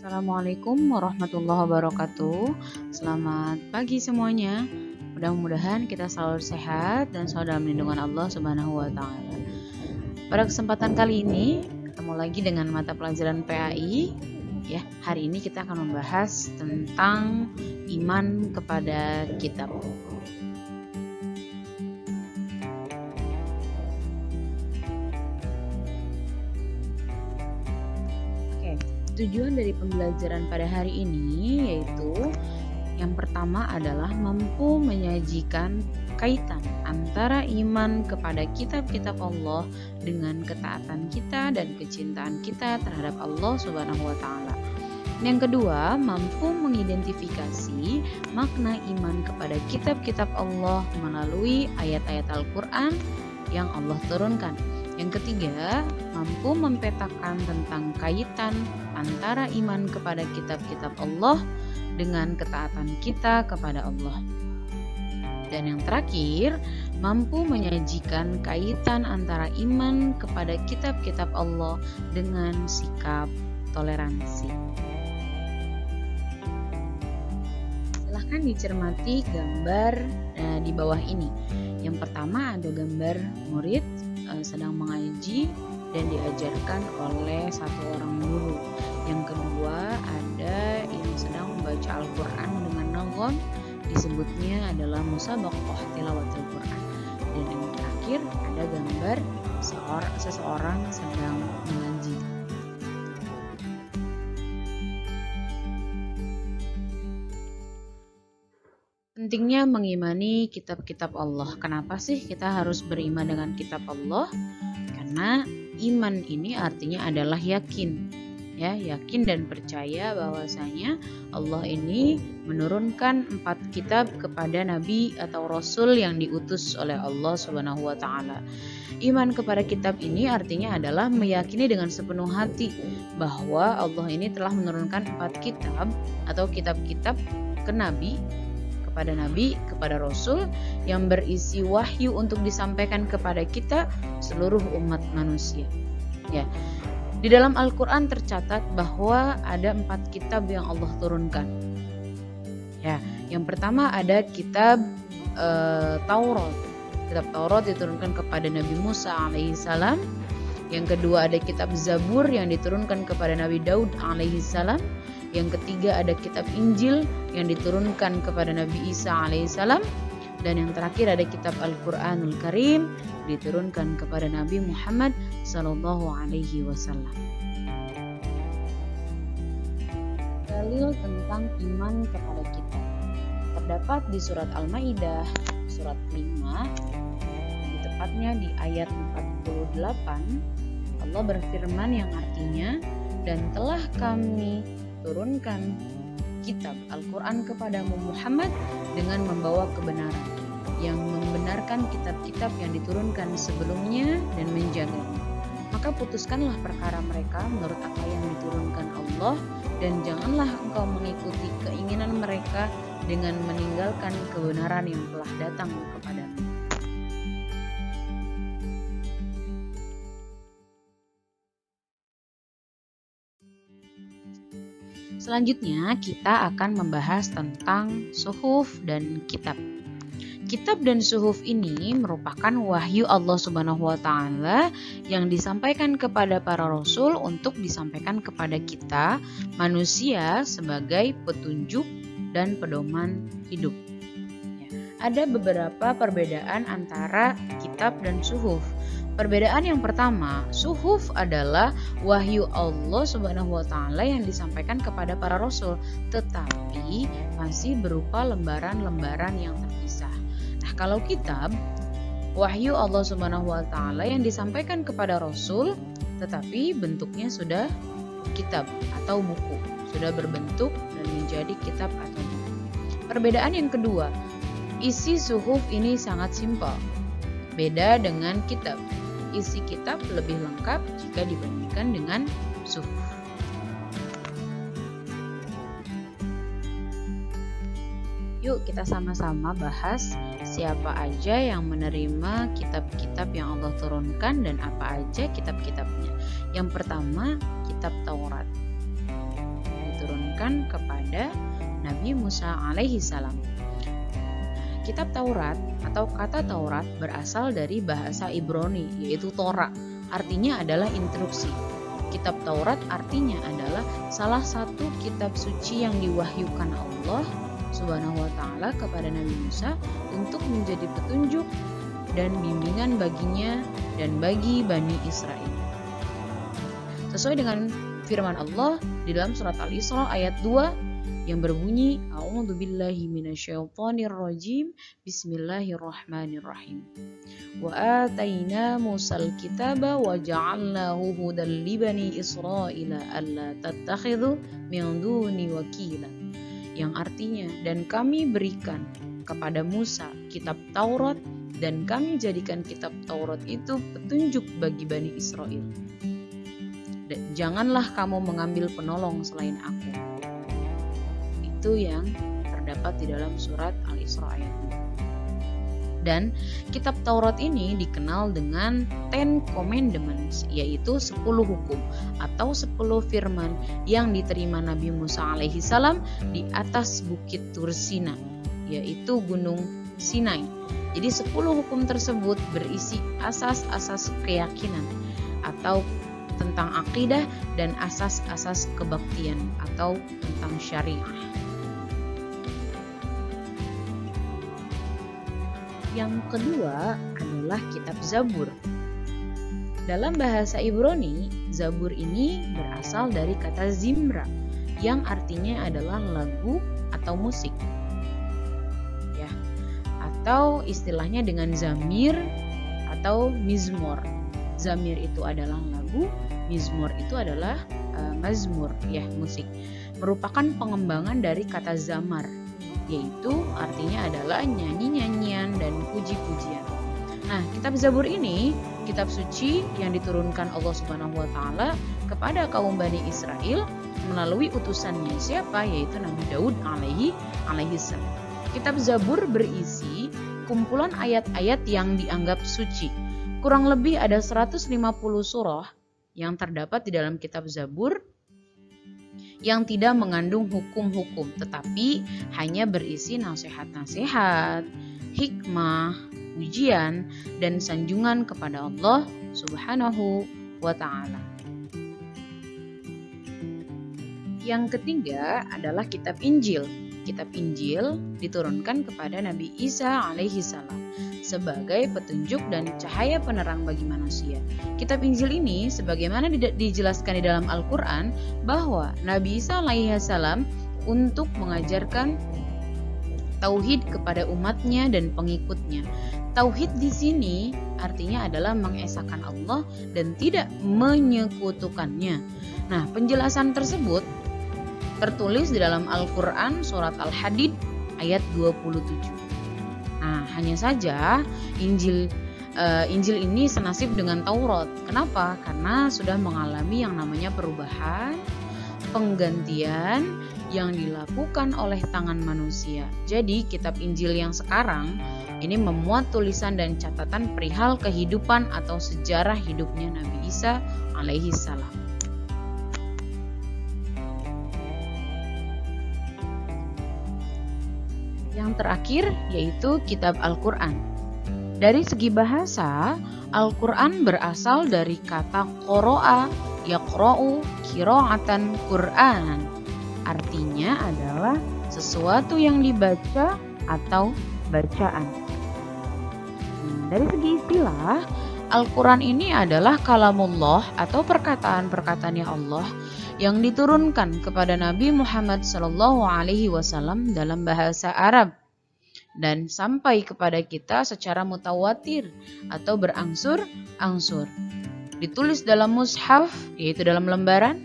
Assalamualaikum warahmatullahi wabarakatuh. Selamat pagi semuanya. Mudah-mudahan kita selalu sehat dan selalu dalam lindungan Allah Subhanahu wa taala. Pada kesempatan kali ini, ketemu lagi dengan mata pelajaran PAI. Ya, hari ini kita akan membahas tentang iman kepada kitab. Tujuan dari pembelajaran pada hari ini yaitu yang pertama adalah mampu menyajikan kaitan antara iman kepada kitab-kitab Allah dengan ketaatan kita dan kecintaan kita terhadap Allah Subhanahu wa taala. Yang kedua, mampu mengidentifikasi makna iman kepada kitab-kitab Allah melalui ayat-ayat Al-Qur'an yang Allah turunkan. Yang ketiga, mampu mempetakan tentang kaitan antara iman kepada kitab-kitab Allah dengan ketaatan kita kepada Allah. Dan yang terakhir, mampu menyajikan kaitan antara iman kepada kitab-kitab Allah dengan sikap toleransi. Silahkan dicermati gambar di bawah ini. Yang pertama ada gambar murid sedang mengaji dan diajarkan oleh satu orang guru. Yang kedua ada yang sedang membaca Al-Quran dengan nagham, disebutnya adalah musabaqah tilawatul Quran. Dan yang terakhir ada gambar seseorang sedang mengaji. Pentingnya mengimani kitab-kitab Allah. Kenapa sih kita harus beriman dengan kitab Allah? Karena iman ini artinya adalah yakin. Ya, yakin dan percaya bahwasanya Allah ini menurunkan 4 kitab kepada nabi atau rasul yang diutus oleh Allah Subhanahu wa taala. Iman kepada kitab ini artinya adalah meyakini dengan sepenuh hati bahwa Allah ini telah menurunkan 4 kitab atau kitab-kitab ke nabi, kepada rasul yang berisi wahyu untuk disampaikan kepada kita seluruh umat manusia. Ya. Di dalam Al-Qur'an tercatat bahwa ada 4 kitab yang Allah turunkan. Ya, yang pertama ada kitab Taurat. Kitab Taurat diturunkan kepada Nabi Musa alaihissalam. Yang kedua ada kitab Zabur yang diturunkan kepada Nabi Daud alaihissalam. Yang ketiga ada kitab Injil yang diturunkan kepada Nabi Isa alaihissalam. Dan yang terakhir ada kitab Al-Quranul Karim diturunkan kepada Nabi Muhammad sallallahu alaihi wasallam. Dalil tentang iman kepada kitab terdapat di surat Al-Maidah surat 5, tepatnya di ayat 48. Allah berfirman yang artinya, dan telah kami turunkan kitab Al-Quran kepadamu Muhammad dengan membawa kebenaran yang membenarkan kitab-kitab yang diturunkan sebelumnya dan menjaganya. Maka putuskanlah perkara mereka menurut apa yang diturunkan Allah, dan janganlah engkau mengikuti keinginan mereka dengan meninggalkan kebenaran yang telah datang kepadamu. Selanjutnya kita akan membahas tentang suhuf dan kitab. Kitab dan suhuf ini merupakan wahyu Allah Subhanahu wa taala yang disampaikan kepada para rasul untuk disampaikan kepada kita manusia sebagai petunjuk dan pedoman hidup. Ada beberapa perbedaan antara kitab dan suhuf. Perbedaan yang pertama, suhuf adalah wahyu Allah Subhanahu wa taala yang disampaikan kepada para rasul, tetapi masih berupa lembaran-lembaran yang terpisah. Nah, kalau kitab, wahyu Allah Subhanahu wa taala yang disampaikan kepada rasul, tetapi bentuknya sudah kitab atau buku, sudah berbentuk dan menjadi kitab atau buku. Perbedaan yang kedua, isi suhuf ini sangat simpel. Beda dengan kitab. Isi kitab lebih lengkap jika dibandingkan dengan suhuf. Yuk kita sama-sama bahas siapa aja yang menerima kitab-kitab yang Allah turunkan dan apa aja kitab-kitabnya. Yang pertama, kitab Taurat. diturunkan kepada Nabi Musa alaihi salam. Kitab Taurat atau kata Taurat berasal dari bahasa Ibrani, yaitu Torah. Artinya adalah instruksi. Kitab Taurat artinya adalah salah satu kitab suci yang diwahyukan Allah Subhanahu wa taala kepada Nabi Musa untuk menjadi petunjuk dan bimbingan baginya dan bagi Bani Israel. Sesuai dengan firman Allah di dalam surat Al-Isra ayat 2 yang berbunyi, A'udzubillahi minasyaitonirrajim, Bismillahirrahmanirrahim. Wa atayna Musal kitaba wa ja'alnahu hudan li bani Israila alla tattakhidhu min duni wakila. Yang artinya, dan kami berikan kepada Musa kitab Taurat dan kami jadikan kitab Taurat itu petunjuk bagi Bani Israel. Dan janganlah kamu mengambil penolong selain aku. Itu yang terdapat di dalam surat Al-Isra ayat 2. Dan kitab Taurat ini dikenal dengan 10 Commandments, yaitu 10 hukum atau 10 firman yang diterima Nabi Musa alaihi salam di atas bukit Tur Sina, yaitu Gunung Sinai. Jadi 10 hukum tersebut berisi asas-asas keyakinan atau tentang akidah dan asas-asas kebaktian atau tentang syariah. Yang kedua adalah kitab Zabur. Dalam bahasa Ibrani, Zabur ini berasal dari kata zimra yang artinya adalah lagu atau musik. Ya, atau istilahnya dengan zamir atau mizmor. Zamir itu adalah lagu, mizmor itu adalah mazmur, ya, musik. Merupakan pengembangan dari kata zamar, yaitu artinya adalah nyanyi-nyanyian dan puji-pujian. Nah, kitab Zabur ini kitab suci yang diturunkan Allah Subhanahu wa taala kepada kaum Bani Israel melalui utusannya siapa, yaitu Nabi Daud alaihi salam. Kitab Zabur berisi kumpulan ayat-ayat yang dianggap suci. Kurang lebih ada 150 surah yang terdapat di dalam kitab Zabur yang tidak mengandung hukum-hukum, tetapi hanya berisi nasihat-nasihat, hikmah, ujian, dan sanjungan kepada Allah Subhanahu wa ta'ala. Yang ketiga adalah kitab Injil. Kitab Injil diturunkan kepada Nabi Isa alaihi salam sebagai petunjuk dan cahaya penerang bagi manusia. Kitab Injil ini sebagaimana dijelaskan di dalam Al-Quran bahwa Nabi Isa alaihi salam untuk mengajarkan tauhid kepada umatnya dan pengikutnya. Tauhid di sini artinya adalah mengesahkan Allah dan tidak menyekutukannya. Nah, penjelasan tersebut tertulis di dalam Al-Quran surat Al-Hadid ayat 27. Nah, hanya saja Injil ini senasib dengan Taurat. Kenapa? Karena sudah mengalami yang namanya perubahan, penggantian yang dilakukan oleh tangan manusia. Jadi kitab Injil yang sekarang ini memuat tulisan dan catatan perihal kehidupan atau sejarah hidupnya Nabi Isa alaihi salam. Yang terakhir yaitu kitab Al-Quran. Dari segi bahasa, Al-Quran berasal dari kata qoro'a, yaqro'u, qira'atan Qur'anan. Artinya adalah sesuatu yang dibaca atau bacaan. Dari segi istilah, Al-Quran ini adalah kalamullah atau perkataan-perkataannya Allah yang diturunkan kepada Nabi Muhammad SAW dalam bahasa Arab dan sampai kepada kita secara mutawatir atau berangsur-angsur. Ditulis dalam mushaf, yaitu dalam lembaran,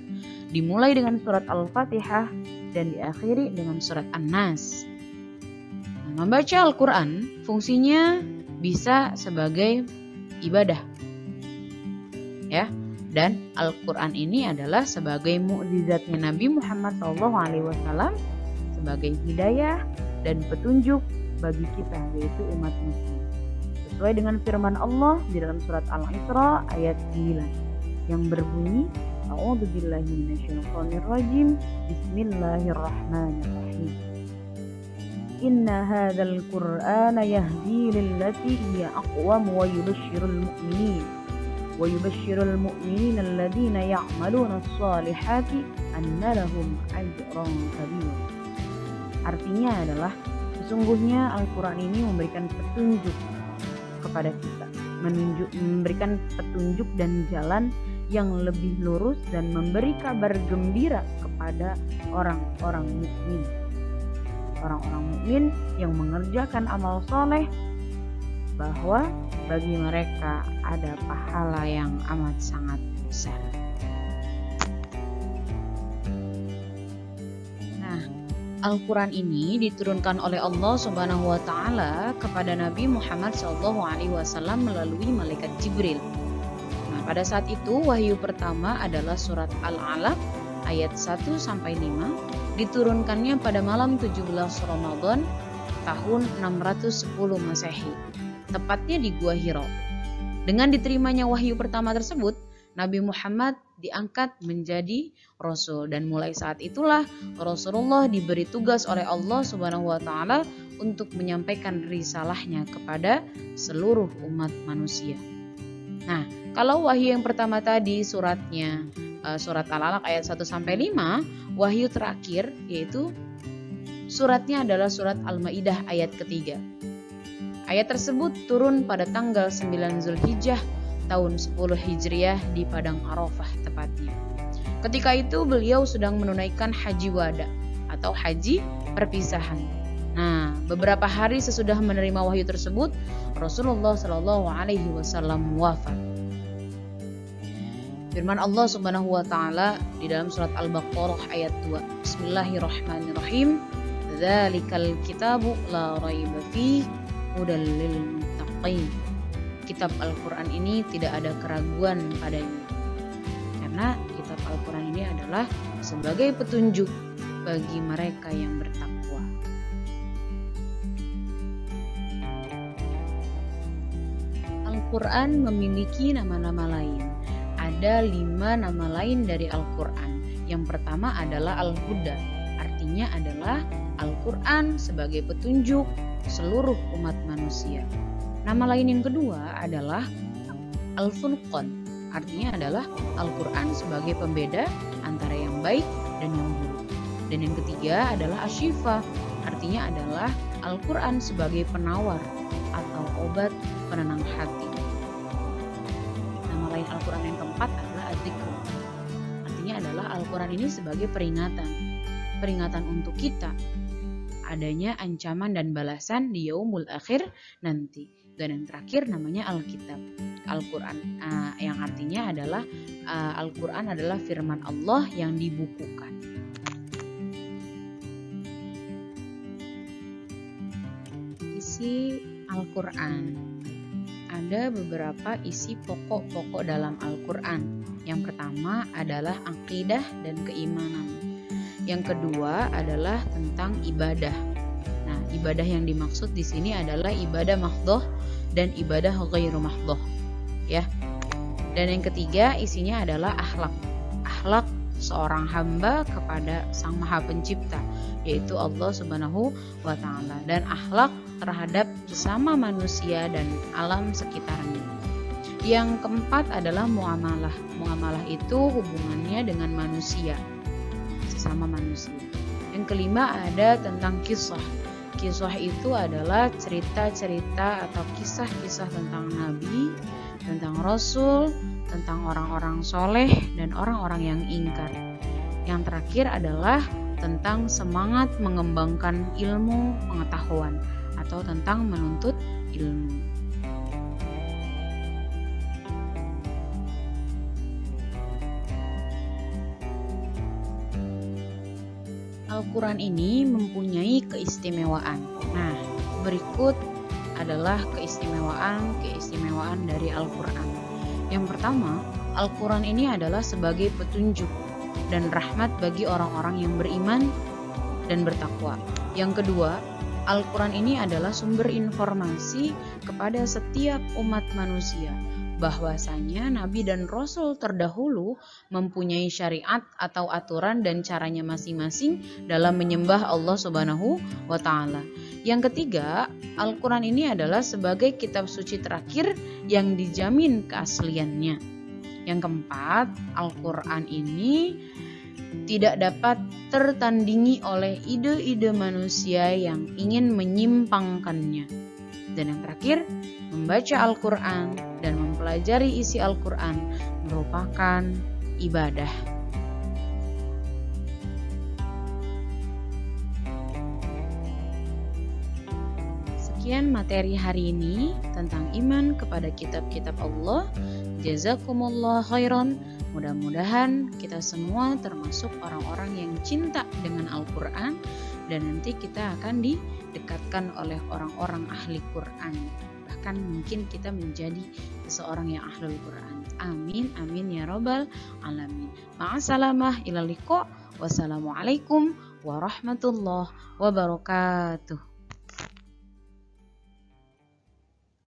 dimulai dengan surat Al-Fatihah dan diakhiri dengan surat An-Nas. Membaca Al-Quran fungsinya bisa sebagai ibadah, ya. Dan Al-Quran ini adalah sebagai mukjizatnya Nabi Muhammad SAW sebagai hidayah dan petunjuk bagi kita, yaitu umat muslim. Sesuai dengan firman Allah di dalam surat Al-Isra ayat 9 yang berbunyi, A'udzu billahi minasyaitonir rajim. Bismillahirrahmanirrahim. Inna hadzal Qur'ana yahdi lillati hiya aqwam wa yubashshirul mu'minina alladziina ya'maluna as-salihati anna lahum ajran kabira. Artinya adalah sesungguhnya Al-Qur'an ini memberikan petunjuk kepada kita, memberikan petunjuk dan jalan yang lebih lurus dan memberi kabar gembira kepada orang-orang mukmin. Orang-orang mukmin yang mengerjakan amal soleh, bahwa bagi mereka ada pahala yang amat sangat besar. Nah, Al-Quran ini diturunkan oleh Allah Subhanahu wa Ta'ala kepada Nabi Muhammad SAW melalui malaikat Jibril. Nah, pada saat itu wahyu pertama adalah surat Al-Alaq ayat 1-5, diturunkannya pada malam 17 Ramadan tahun 610 Masehi, tepatnya di Gua Hira. Dengan diterimanya wahyu pertama tersebut, Nabi Muhammad diangkat menjadi Rasul, dan mulai saat itulah Rasulullah diberi tugas oleh Allah Subhanahu wa Ta'ala untuk menyampaikan risalahnya kepada seluruh umat manusia. Nah, kalau wahyu yang pertama tadi suratnya surat Al-Alaq ayat 1-5, wahyu terakhir yaitu suratnya adalah surat Al-Maidah ayat ketiga. Ayat tersebut turun pada tanggal 9 Zulhijjah tahun 10 Hijriah di Padang Arafah tepatnya. Ketika itu beliau sedang menunaikan haji wada atau haji perpisahan. Nah, beberapa hari sesudah menerima wahyu tersebut, Rasulullah SAW wafat. Firman Allah Subhanahu wa Ta'ala di dalam surat Al-Baqarah ayat 2. Bismillahirrahmanirrahim. Dzalikal kitabu la raiba fihi hudal lil muttaqin. Kitab Al-Qur'an ini tidak ada keraguan padanya. Karena kitab Al-Qur'an ini adalah sebagai petunjuk bagi mereka yang bertakwa. Al-Qur'an memiliki nama-nama lain. Ada 5 nama lain dari Al-Qur'an. Yang pertama adalah Al-Huda, artinya adalah Al-Qur'an sebagai petunjuk seluruh umat manusia. Nama lain yang kedua adalah Al-Furqan, artinya adalah Al-Qur'an sebagai pembeda antara yang baik dan yang buruk. Dan yang ketiga adalah Asy-Syifa, artinya adalah Al-Qur'an sebagai penawar atau obat penenang hati. Nama lain Al-Qur'an yang keempat adalah Az-Dzikr, artinya adalah Al-Qur'an ini sebagai peringatan untuk kita adanya ancaman dan balasan di yaumul akhir nanti. Dan yang terakhir namanya Alkitab, Al-Qur'an, yang artinya adalah Al-Qur'an adalah firman Allah yang dibukukan. Isi Al-Qur'an. Ada beberapa isi pokok-pokok dalam Al-Qur'an. Yang pertama adalah akidah dan keimanan. Yang kedua adalah tentang ibadah. Nah, ibadah yang dimaksud di sini adalah ibadah mahdhah dan ibadah ghairu mahdhah, ya. Dan yang ketiga isinya adalah akhlak. Akhlak seorang hamba kepada Sang Maha Pencipta, yaitu Allah Subhanahu wa Ta'ala, dan akhlak terhadap sesama manusia dan alam sekitarnya. Yang keempat adalah muamalah. Muamalah itu hubungannya dengan manusia, sesama manusia. Yang kelima ada tentang kisah. Kisah itu adalah cerita-cerita atau kisah-kisah tentang Nabi, tentang Rasul, tentang orang-orang soleh dan orang-orang yang ingkar. Yang terakhir adalah tentang semangat mengembangkan ilmu pengetahuan atau tentang menuntut ilmu. Al-Quran ini mempunyai keistimewaan. Nah, berikut adalah keistimewaan dari Al-Quran. Yang pertama, Al-Quran ini adalah sebagai petunjuk dan rahmat bagi orang-orang yang beriman dan bertakwa. Yang kedua, Al-Quran ini adalah sumber informasi kepada setiap umat manusia, bahwasanya nabi dan rasul terdahulu mempunyai syariat atau aturan dan caranya masing-masing dalam menyembah Allah Subhanahu wa taala. Yang ketiga, Al-Qur'an ini adalah sebagai kitab suci terakhir yang dijamin keasliannya. Yang keempat, Al-Qur'an ini tidak dapat tertandingi oleh ide-ide manusia yang ingin menyimpangkannya. Dan yang terakhir, membaca Al-Qur'an dan mempelajari isi Al-Qur'an merupakan ibadah. Sekian materi hari ini tentang iman kepada kitab-kitab Allah. Jazakumullah khairan. Mudah-mudahan kita semua termasuk orang-orang yang cinta dengan Al-Qur'an dan nanti kita akan didekatkan oleh orang-orang ahli Qur'an. Bahkan mungkin kita menjadi seseorang yang ahlul Qur'an. Amin, amin ya rabbal alamin. Ma'asalamah ilal liqa. Wassalamualaikum warahmatullahi wabarakatuh.